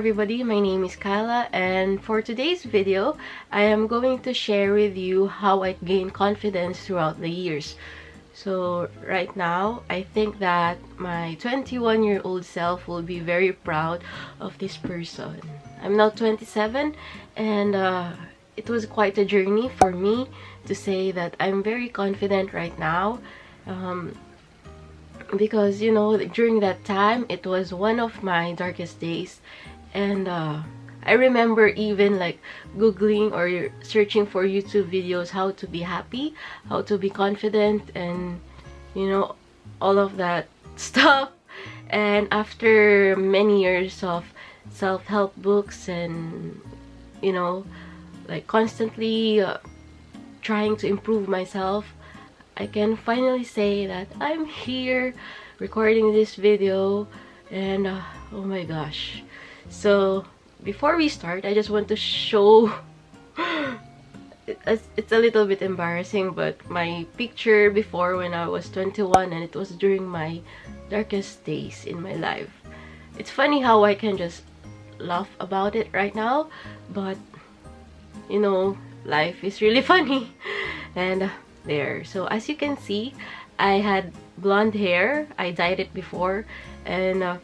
everybody, my name is Kaila, and for today's video, I am going to share with you how I gained confidence throughout the years. So right now, I think that my 21-year-old self will be very proud of this person. I'm now 27, and it was quite a journey for me to say that I'm very confident right now. Because you know, during that time it was one of my darkest days, and I remember even like googling or searching for YouTube videos how to be happy, how to be confident, and you know, all of that stuff. And after many years of self-help books and you know, like constantly trying to improve myself, I can finally say that I'm here recording this video, and oh my gosh. So before we start, I just want to show it's a little bit embarrassing, but my picture before when I was 21, and it was during my darkest days in my life. It's funny how I can just laugh about it right now, but you know, life is really funny. And there, so as you can see, I had blonde hair. I dyed it before, and I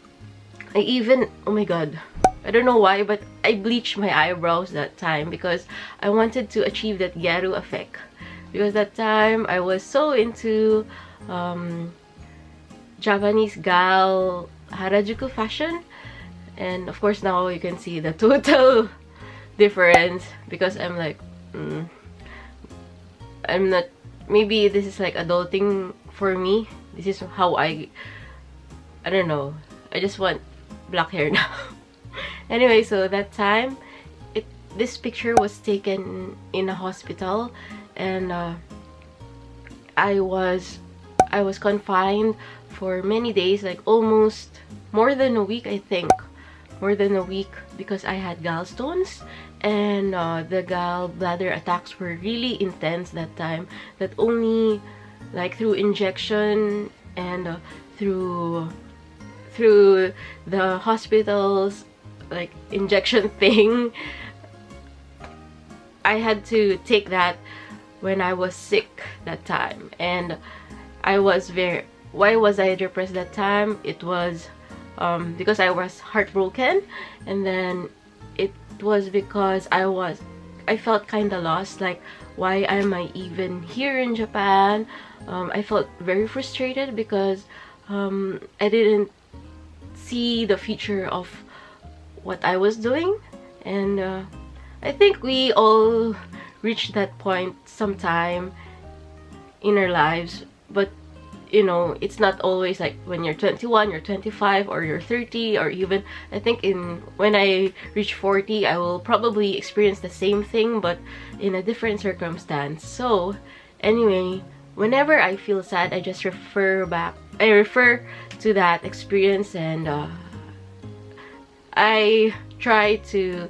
even, oh my god, I don't know why, but I bleached my eyebrows that time because I wanted to achieve that gyaru effect, because that time I was so into Japanese gal Harajuku fashion. And of course now you can see the total difference, because I'm like I'm not, maybe this is like adulting for me. This is how I don't know, I just want black hair now. Anyway, so that time this picture was taken in a hospital, and I was confined for many days, like almost more than a week, I think. More than a week, because I had gallstones, and the gallbladder attacks were really intense that time, that only like through injection and through the hospital's like injection thing, I had to take that when I was sick that time. And I was very, why was I depressed that time? It was because I was heartbroken, and then it was because I felt kind of lost, like why am I even here in Japan? I felt very frustrated because I didn't see the future of what I was doing. And I think we all reach that point sometime in our lives, but you know, it's not always like when you're 21, you're 25, or you're 30, or even I think when I reach 40, I will probably experience the same thing, but in a different circumstance. So anyway, whenever I feel sad, I just refer to that experience, and I try to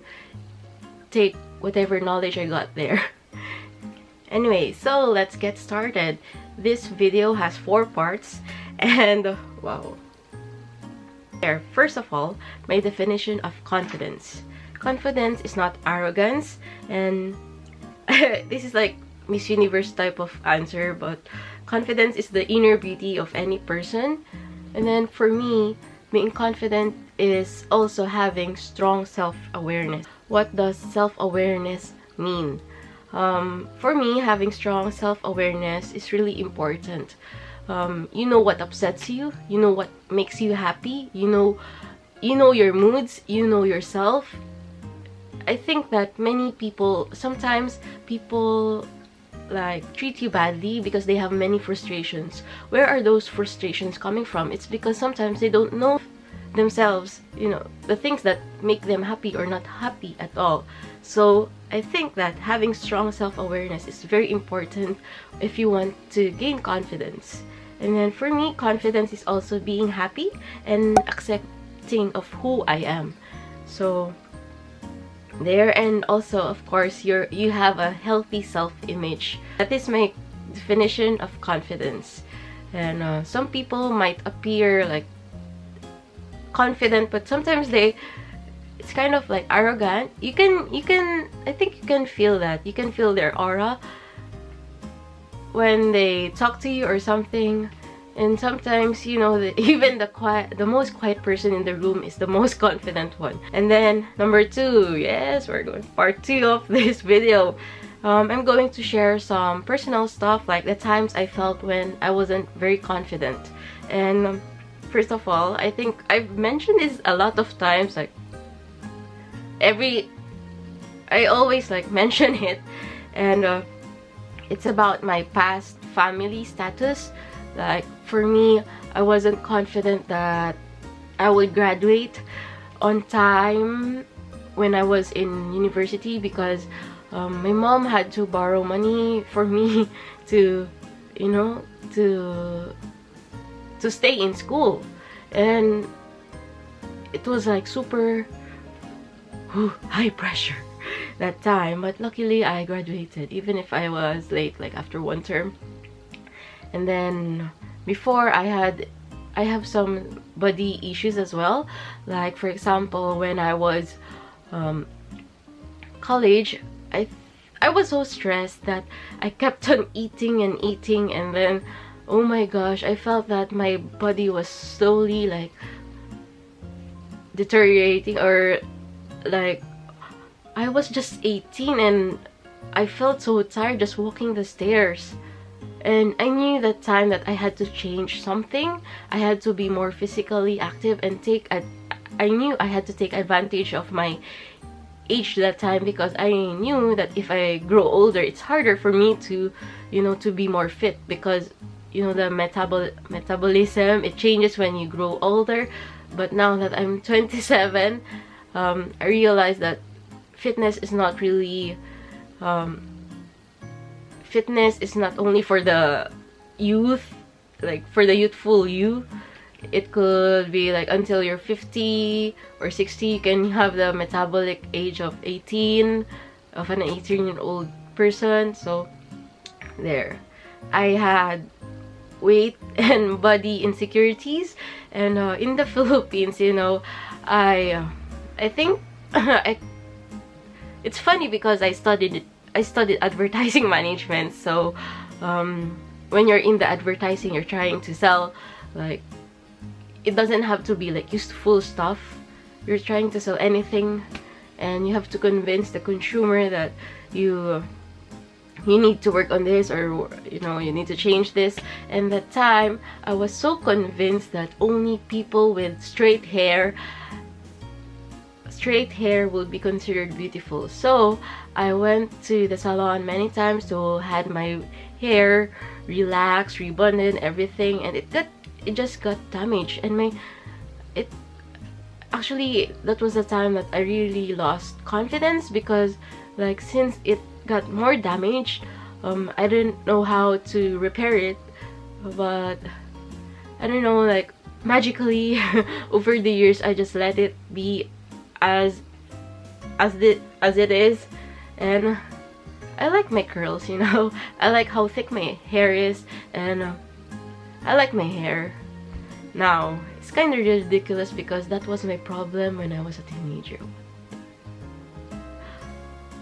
take whatever knowledge I got there. Anyway, so let's get started. This video has 4 parts, and wow. There, first of all, my definition of confidence. Confidence is not arrogance, and this is like Miss Universe type of answer, but confidence is the inner beauty of any person. And then for me, being confident is also having strong self-awareness. What does self-awareness mean? For me, having strong self-awareness is really important. You know what upsets you, you know what makes you happy, you know your moods, you know yourself. I think that many people, sometimes people like treat you badly because they have many frustrations. Where are those frustrations coming from? It's because sometimes they don't know themselves, you know, the things that make them happy or not happy at all. So I think that having strong self-awareness is very important if you want to gain confidence. And then for me, confidence is also being happy and accepting of who I am. So there, and also of course you have a healthy self-image. That is my definition of confidence. And some people might appear like confident, but sometimes it's kind of like arrogant. You can I think you can feel that. You can feel their aura when they talk to you or something. And sometimes, you know, even the most quiet person in the room is the most confident one. And then number 2, yes, we're going part 2 of this video. I'm going to share some personal stuff, like the times I felt when I wasn't very confident. And first of all, I think I've mentioned this a lot of times, like I always like mention it, and it's about my past family status. Like for me, I wasn't confident that I would graduate on time when I was in university because my mom had to borrow money for me to, you know, to stay in school. And it was like super high pressure that time, but luckily I graduated even if I was late, like after 1 term. And then before, I have some body issues as well. Like for example, when I was college, I was so stressed that I kept on eating and eating, and then oh my gosh, I felt that my body was slowly like deteriorating, or like I was just 18 and I felt so tired just walking the stairs. And I knew that time that I had to change something. I had to be more physically active and I knew I had to take advantage of my age that time, because I knew that if I grow older, it's harder for me to, you know, to be more fit, because you know the metabolism, it changes when you grow older. But now that I'm 27, I realized that fitness is not really fitness is not only for the youth, like for the youthful you. It could be like until you're 50 or 60, you can have the metabolic age of 18, of an 18-year-old person. So there, I had weight and body insecurities. And in the Philippines, you know, I think it's funny because I studied advertising management. So when you're in the advertising, you're trying to sell, like, it doesn't have to be like useful stuff. You're trying to sell anything, and you have to convince the consumer that you need to work on this, or you know, you need to change this. And that time I was so convinced that only people with straight hair will be considered beautiful. So I went to the salon many times to had my hair relaxed, rebonded, everything, and it just got damaged. And actually that was the time that I really lost confidence, because like since it got more damaged, I didn't know how to repair it. But I don't know, like magically over the years I just let it be as it is. And I like my curls, you know. I like how thick my hair is, and I like my hair now. It's kind of ridiculous because that was my problem when I was a teenager.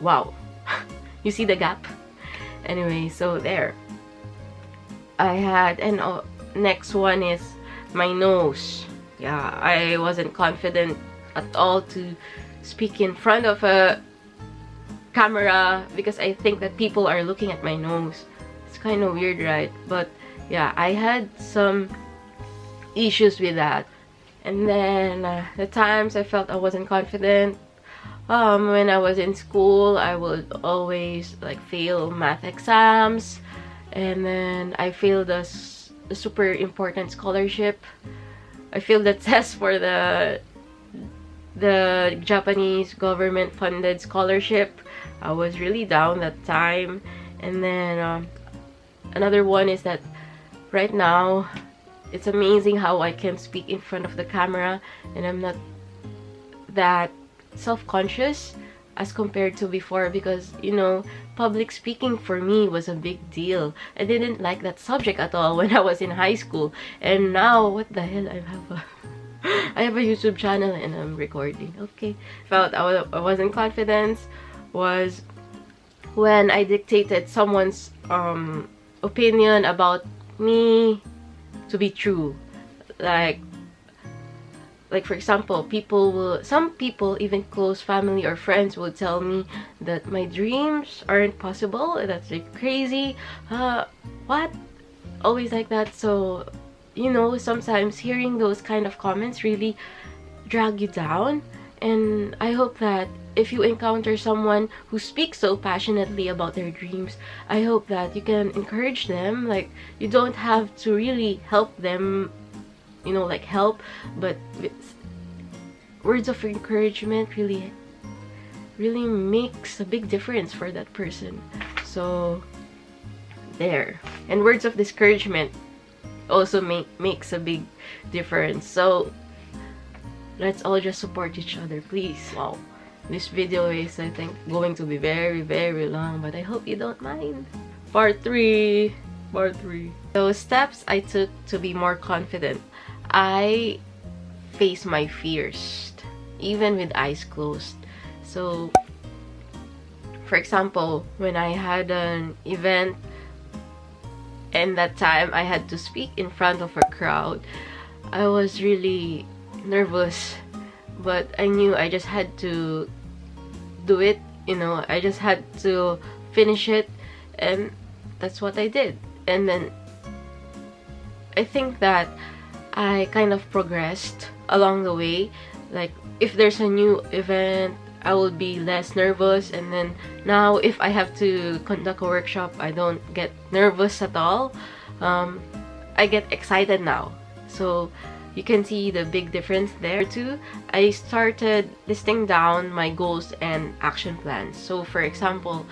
Wow. You see the gap? Anyway, so there. I had, and next one is my nose. Yeah, I wasn't confident at all to speak in front of a camera because I think that people are looking at my nose. It's kind of weird, right? But yeah, I had some issues with that. And then the times I felt I wasn't confident, when I was in school, I would always like fail math exams, and then I failed the super important scholarship. I failed the test for the Japanese government funded scholarship. I was really down that time. And then another one is that right now it's amazing how I can speak in front of the camera, and I'm not that self-conscious as compared to before, because you know, public speaking for me was a big deal. I didn't like that subject at all when I was in high school, and now what the hell, I have a I have a YouTube channel and I'm recording. Okay. Felt I wasn't confident was when I dictated someone's opinion about me to be true. Like for example, some people, even close family or friends, will tell me that my dreams aren't possible. That's like crazy. What? Always like that. So, you know, sometimes hearing those kind of comments really drag you down. And I hope that if you encounter someone who speaks so passionately about their dreams, I hope that you can encourage them. Like, you don't have to really help them, you know, like help, but words of encouragement really makes a big difference for that person. So there. And words of discouragement also makes a big difference. So let's all just support each other, please. Wow, this video is, I think, going to be very, very long, but I hope you don't mind. Part 3. So steps I took to be more confident. I face my fears, even with eyes closed. So, for example, when I had an event and that time I had to speak in front of a crowd, I was really nervous, but I knew I just had to do it, you know, I just had to finish it, and that's what I did. And then I think that I kind of progressed along the way. Like, if there's a new event, I will be less nervous, and then now if I have to conduct a workshop, I don't get nervous at all. I get excited now. So you can see the big difference there too. I started listing down my goals and action plans. So for example,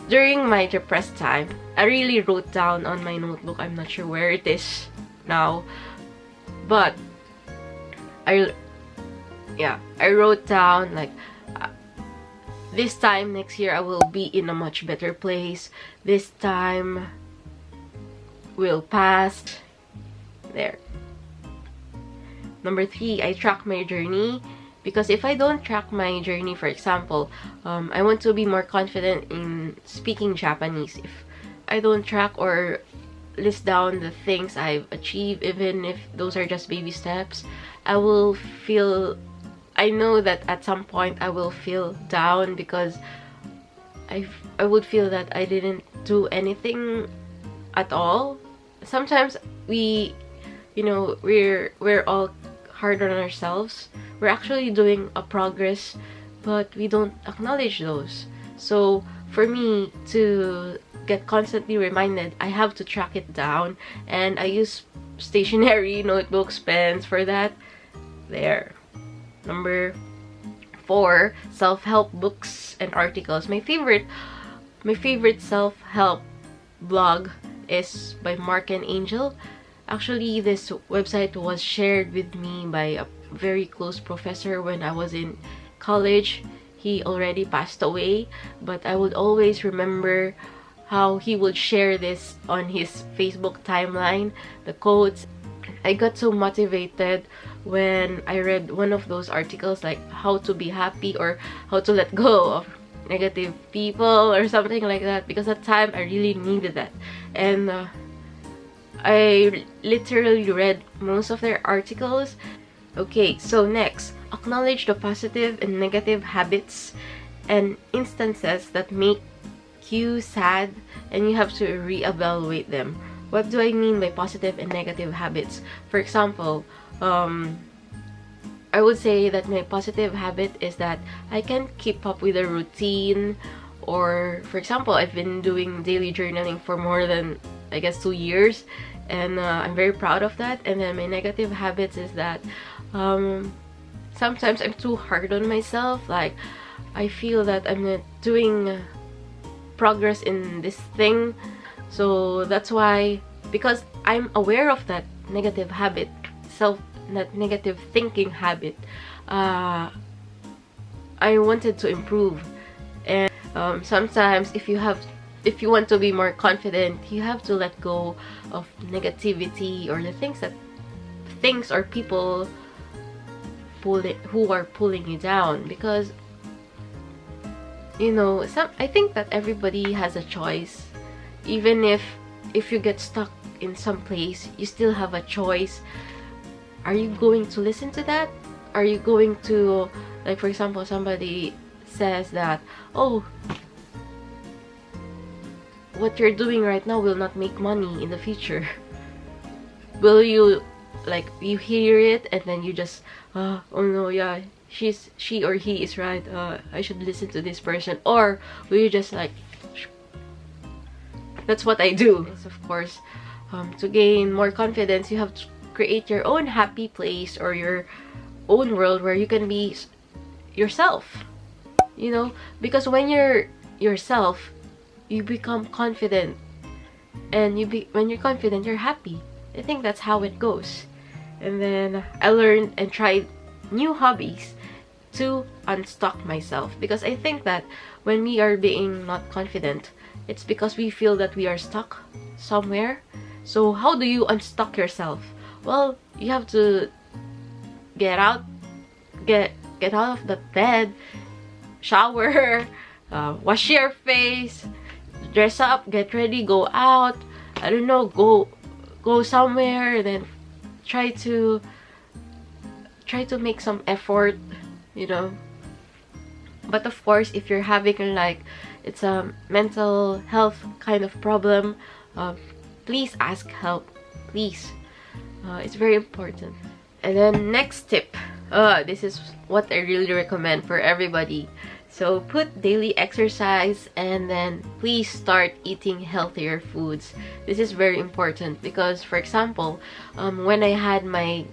during my depressed time, I really wrote down on my notebook, I'm not sure where it is now, but I wrote down like, this time next year I will be in a much better place. This time will pass. There. Number 3, I track my journey. Because if I don't track my journey, for example, I want to be more confident in speaking Japanese. If I don't track or list down the things I've achieved, even if those are just baby steps, I know that at some point I will feel down, because I would feel that I didn't do anything at all. Sometimes we're all hard on ourselves. We're actually doing a progress, but we don't acknowledge those. So for me to get constantly reminded, I have to track it down, and I use stationery, notebooks, pens for that. There. Number 4, self-help books and articles. My favorite self-help blog is by Mark and Angel. Actually, this website was shared with me by a very close professor when I was in college. He already passed away, but I would always remember how he would share this on his Facebook timeline, the quotes. I got so motivated when I read one of those articles, like how to be happy or how to let go of negative people or something like that, because at the time I really needed that. And I literally read most of their articles. Okay, so next, acknowledge the positive and negative habits and instances that make you sad, and you have to reevaluate them. What do I mean by positive and negative habits? For example, I would say that my positive habit is that I can keep up with a routine. Or for example, I've been doing daily journaling for more than, I guess, 2 years, and I'm very proud of that. And then my negative habits is that sometimes I'm too hard on myself. Like, I feel that I'm not doing progress in this thing. So that's why, because I'm aware of that negative habit, that negative thinking habit, I wanted to improve. And sometimes if you want to be more confident, you have to let go of negativity or the things or people pulling you down. Because you know, I think that everybody has a choice. Even if you get stuck in some place, you still have a choice. Are you going to listen to that? Are you going to, like, for example, somebody says that, oh, what you're doing right now will not make money in the future. Will you, like, you hear it and then you just, oh no, yeah, she or he is right, I should listen to this person? Or will you just like, that's what I do. Yes, of course, to gain more confidence, you have to create your own happy place or your own world where you can be yourself, you know, because when you're yourself, you become confident, and when you're confident, you're happy. I think that's how it goes. And then I learned and tried new hobbies to unstuck myself, because I think that when we are being not confident, it's because we feel that we are stuck somewhere. So how do you unstuck yourself? Well, you have to get out of the bed, shower, wash your face, dress up, get ready, go out, I don't know, go somewhere, then try to make some effort, you know. But of course, if you're having like, it's a mental health kind of problem, please ask help, please. It's very important. And then next tip, this is what I really recommend for everybody. So put daily exercise, and then please start eating healthier foods. This is very important because, for example, when I had my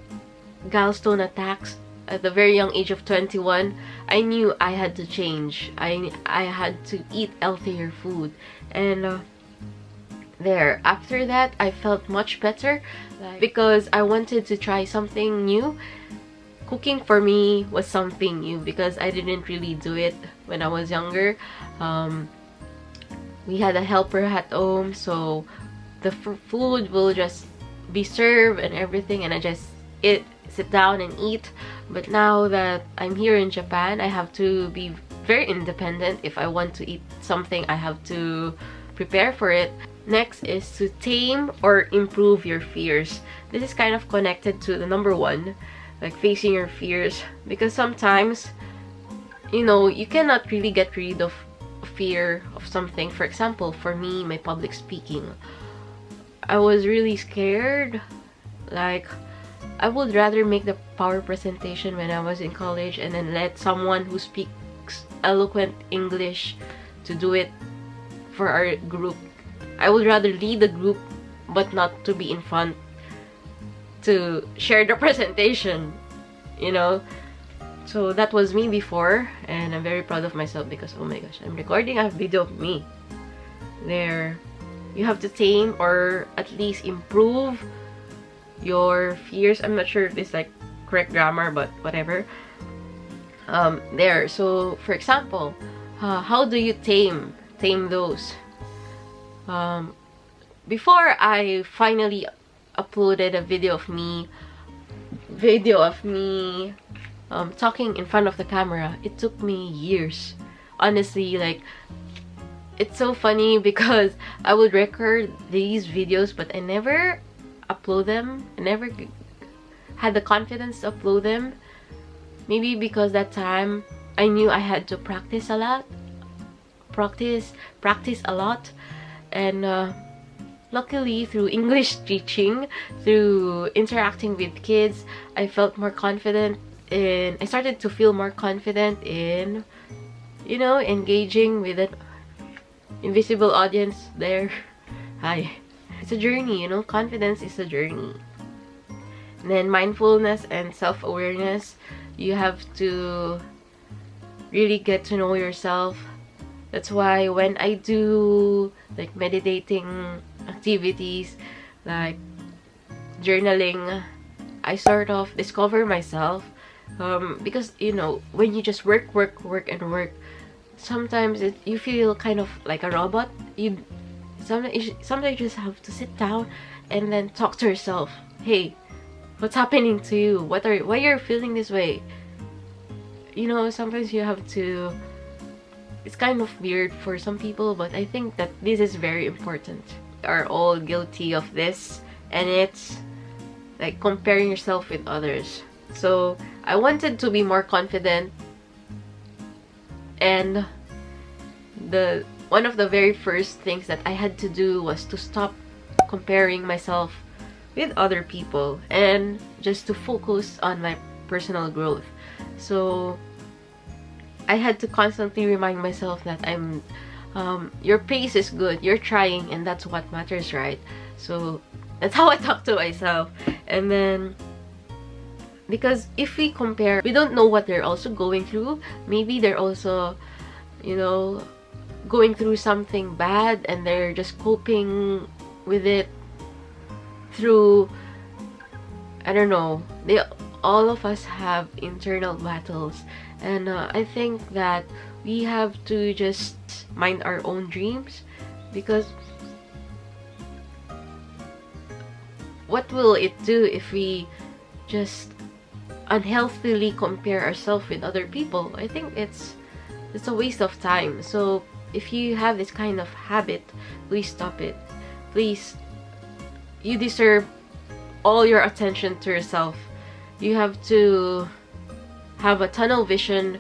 gallstone attacks at the very young age of 21, I knew I had to change. I had to eat healthier food, and after that I felt much better, because I wanted to try something new. Cooking for me was something new because I didn't really do it when I was younger. We had a helper at home, so the food will just be served and everything, and I just sit down and eat. But now that I'm here in Japan, I have to be very independent. If I want to eat something, I have to prepare for it. Next is to tame or improve your fears. This is kind of connected to the number one, like facing your fears, because sometimes, you know, you cannot really get rid of fear of something. For example, for me, my public speaking, I was really scared. Like, I would rather make the power presentation when I was in college and then let someone who speaks eloquent English to do it for our group. I would rather lead the group but not to be in front to share the presentation, you know. So that was me before, and I'm very proud of myself because, oh my gosh, I'm recording a video of me there. You have to tame or at least improve your fears. I'm not sure if it's like correct grammar, but whatever. So for example, how do you tame those? Before I finally uploaded a video of me talking in front of the camera, it took me years, honestly. Like, it's so funny because I would record these videos but I never upload them. I never had the confidence to upload them. Maybe because that time I knew I had to practice a lot, and luckily, through English teaching, through interacting with kids, I felt more confident I started to feel more confident in, you know, engaging with an invisible audience there. Hi. It's a journey, you know, confidence is a journey. And then mindfulness and self-awareness, you have to really get to know yourself. That's why when I do like meditating activities, like journaling, I sort of discover myself, because, you know, when you just work, sometimes you feel kind of like a robot. Sometimes you just have to sit down and then talk to yourself. Hey, what's happening to you? Why you're feeling this way? You know, sometimes you have to, it's kind of weird for some people, but I think that this is very important. We are all guilty of this, and it's like comparing yourself with others. So I wanted to be more confident, and one of the very first things that I had to do was to stop comparing myself with other people and just to focus on my personal growth. So I had to constantly remind myself that your pace is good, you're trying, and that's what matters, right? So that's how I talk to myself. And then, because if we compare, we don't know what they're also going through. Maybe they're also, you know, going through something bad, and they're just coping with it through, I don't know, all of us have internal battles, and I think that we have to just mind our own dreams, because what will it do if we just unhealthily compare ourselves with other people? I think it's a waste of time. So if you have this kind of habit, please stop it. Please, you deserve all your attention to yourself. You have to have a tunnel vision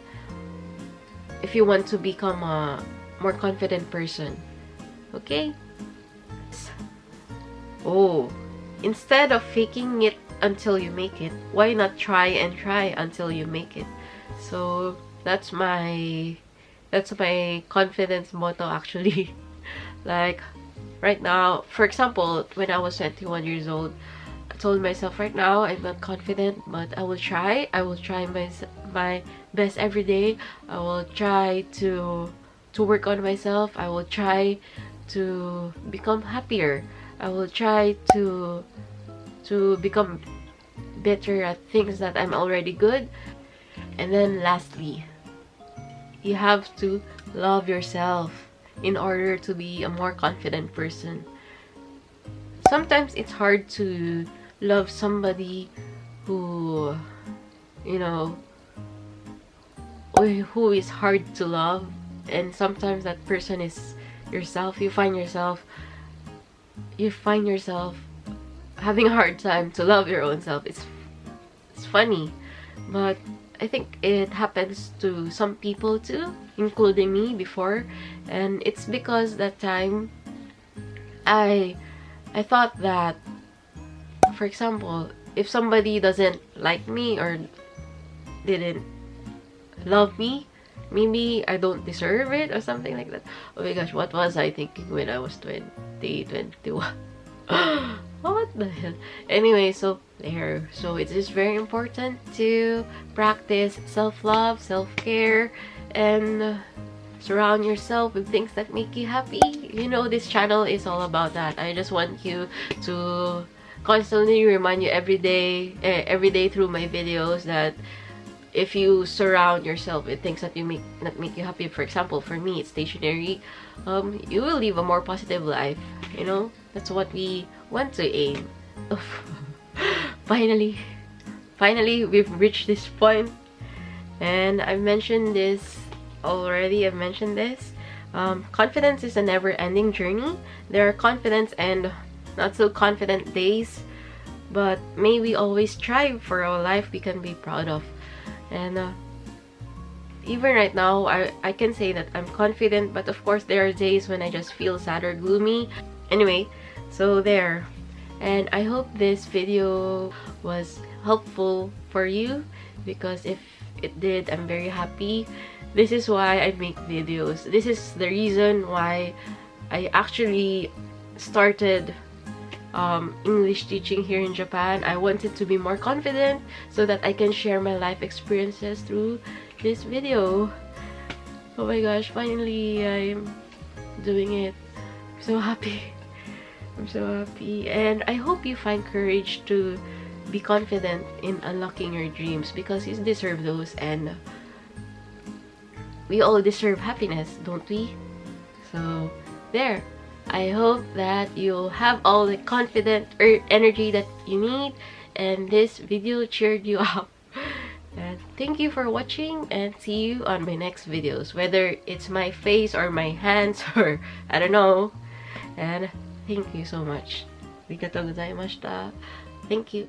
if you want to become a more confident person. Okay? Oh, instead of faking it until you make it, why not try and try until you make it? So that's my confidence motto, actually. Like right now, for example, when I was 21 years old, I told myself, right now I'm not confident, but I will try my best every day. I will try to work on myself. I will try to become happier. I will try to become better at things that I'm already good. And then lastly, you have to love yourself in order to be a more confident person. Sometimes it's hard to love somebody who, you know, who is hard to love, and sometimes that person is yourself. You find yourself having a hard time to love your own self. It's funny, but I think it happens to some people too, including me before. And it's because that time I thought that, for example, if somebody doesn't like me or didn't love me, maybe I don't deserve it or something like that. Oh my gosh, what was I thinking when I was 21? What the hell? Anyway, so there. So it is very important to practice self-love, self-care, and surround yourself with things that make you happy. You know, this channel is all about that. I just want you to constantly remind you every day through my videos that if you surround yourself with things that make you happy, for example, for me, it's stationery, you will live a more positive life. You know, that's what we want to aim. Finally, we've reached this point, and I've mentioned this already. Confidence is a never-ending journey. There are confidence and not so confident days, but may we always strive for a life we can be proud of. And even right now, I can say that I'm confident, but of course there are days when I just feel sad or gloomy. Anyway, so there. And I hope this video was helpful for you, because if it did, I'm very happy. This is why I make videos. This is the reason why I actually started English teaching here in Japan. I wanted to be more confident so that I can share my life experiences through this video. Oh my gosh, finally I'm doing it. I'm so happy. I'm so happy, and I hope you find courage to be confident in unlocking your dreams, because you deserve those, and we all deserve happiness, don't we? So there. I hope that you'll have all the confident energy that you need, and this video cheered you up. And thank you for watching, and see you on my next videos, whether it's my face or my hands or I don't know. And thank you so much. Arigatou gozaimashita. Thank you.